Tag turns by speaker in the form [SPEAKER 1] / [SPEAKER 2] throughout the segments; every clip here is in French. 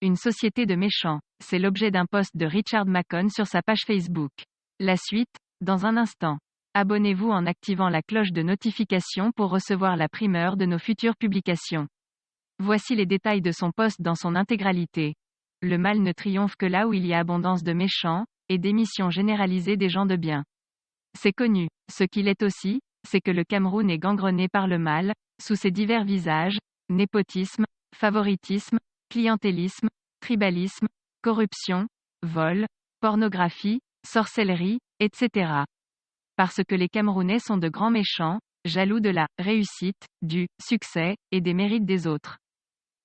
[SPEAKER 1] Une société de méchants. C'est l'objet d'un post de Richard Macon sur sa page Facebook. La suite, dans un instant. Abonnez-vous en activant la cloche de notification pour recevoir la primeur de nos futures publications. Voici les détails de son post dans son intégralité. Le mal ne triomphe que là où il y a abondance de méchants, et démission généralisée des gens de bien. C'est connu. Ce qu'il est aussi, c'est que le Cameroun est gangrené par le mal, sous ses divers visages, népotisme, favoritisme, clientélisme, tribalisme, corruption, vol, pornographie, sorcellerie, etc. Parce que les Camerounais sont de grands méchants, jaloux de la réussite, du succès, et des mérites des autres.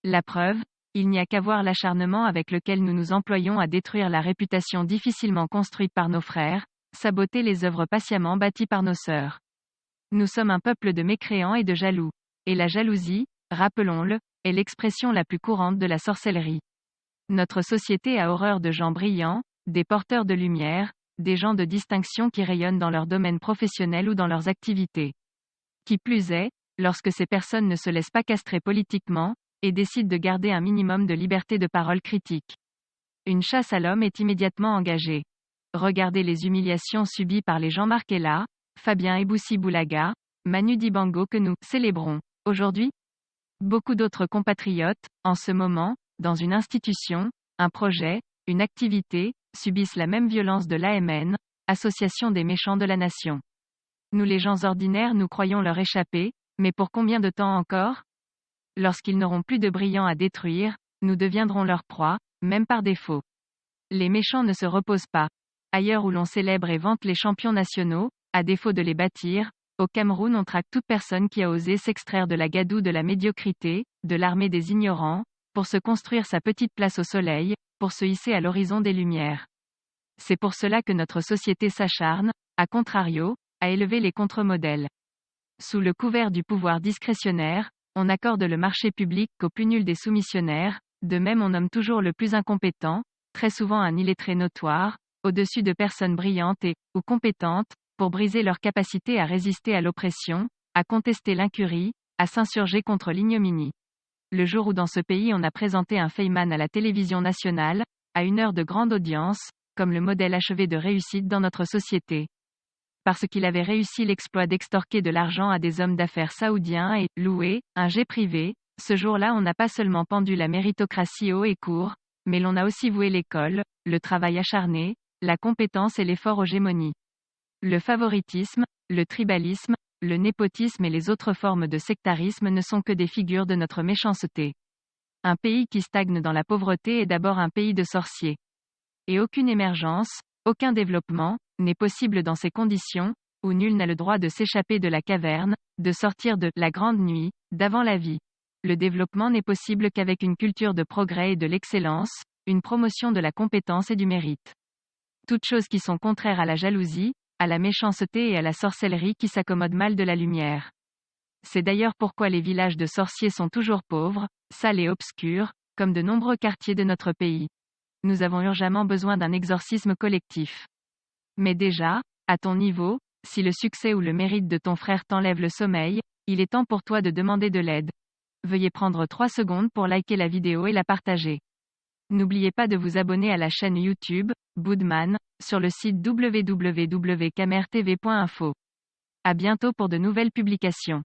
[SPEAKER 1] La preuve, il n'y a qu'à voir l'acharnement avec lequel nous nous employons à détruire la réputation difficilement construite par nos frères, saboter les œuvres patiemment bâties par nos sœurs. Nous sommes un peuple de mécréants et de jaloux. Et la jalousie, rappelons-le, est l'expression la plus courante de la sorcellerie. Notre société a horreur de gens brillants, des porteurs de lumière, des gens de distinction qui rayonnent dans leur domaine professionnel ou dans leurs activités. Qui plus est, lorsque ces personnes ne se laissent pas castrer politiquement, et décident de garder un minimum de liberté de parole critique. Une chasse à l'homme est immédiatement engagée. Regardez les humiliations subies par les Jean-Marc Ella, Fabien Ebousi-Boulaga, Manu Dibango que nous célébrons aujourd'hui. Beaucoup d'autres compatriotes, en ce moment, dans une institution, un projet, une activité, subissent la même violence de l'AMN, Association des méchants de la nation. Nous les gens ordinaires nous croyons leur échapper, mais pour combien de temps encore ? Lorsqu'ils n'auront plus de brillants à détruire, nous deviendrons leur proie, même par défaut. Les méchants ne se reposent pas. Ailleurs où l'on célèbre et vante les champions nationaux, à défaut de les bâtir, au Cameroun on traque toute personne qui a osé s'extraire de la gadoue de la médiocrité, de l'armée des ignorants, pour se construire sa petite place au soleil, pour se hisser à l'horizon des lumières. C'est pour cela que notre société s'acharne, à contrario, à élever les contre-modèles. Sous le couvert du pouvoir discrétionnaire, on accorde le marché public qu'au plus nul des soumissionnaires, de même on nomme toujours le plus incompétent, très souvent un illettré notoire, au-dessus de personnes brillantes et, ou compétentes, pour briser leur capacité à résister à l'oppression, à contester l'incurie, à s'insurger contre l'ignominie. Le jour où dans ce pays on a présenté un Feynman à la télévision nationale, à une heure de grande audience, comme le modèle achevé de réussite dans notre société. Parce qu'il avait réussi l'exploit d'extorquer de l'argent à des hommes d'affaires saoudiens et loué un jet privé, ce jour-là on n'a pas seulement pendu la méritocratie haut et court, mais l'on a aussi voué l'école, le travail acharné, la compétence et l'effort aux gémonies. Le favoritisme, le tribalisme, le népotisme et les autres formes de sectarisme ne sont que des figures de notre méchanceté. Un pays qui stagne dans la pauvreté est d'abord un pays de sorciers. Et aucune émergence, aucun développement, n'est possible dans ces conditions, où nul n'a le droit de s'échapper de la caverne, de sortir de la grande nuit, d'avant la vie. Le développement n'est possible qu'avec une culture de progrès et de l'excellence, une promotion de la compétence et du mérite. Toutes choses qui sont contraires à la jalousie, à la méchanceté et à la sorcellerie qui s'accommodent mal de la lumière. C'est d'ailleurs pourquoi les villages de sorciers sont toujours pauvres, sales et obscurs, comme de nombreux quartiers de notre pays. Nous avons urgemment besoin d'un exorcisme collectif. Mais déjà, à ton niveau, si le succès ou le mérite de ton frère t'enlève le sommeil, il est temps pour toi de demander de l'aide. Veuillez prendre 3 secondes pour liker la vidéo et la partager. N'oubliez pas de vous abonner à la chaîne YouTube, Boudman, sur le site www.camertv.info. À bientôt pour de nouvelles publications.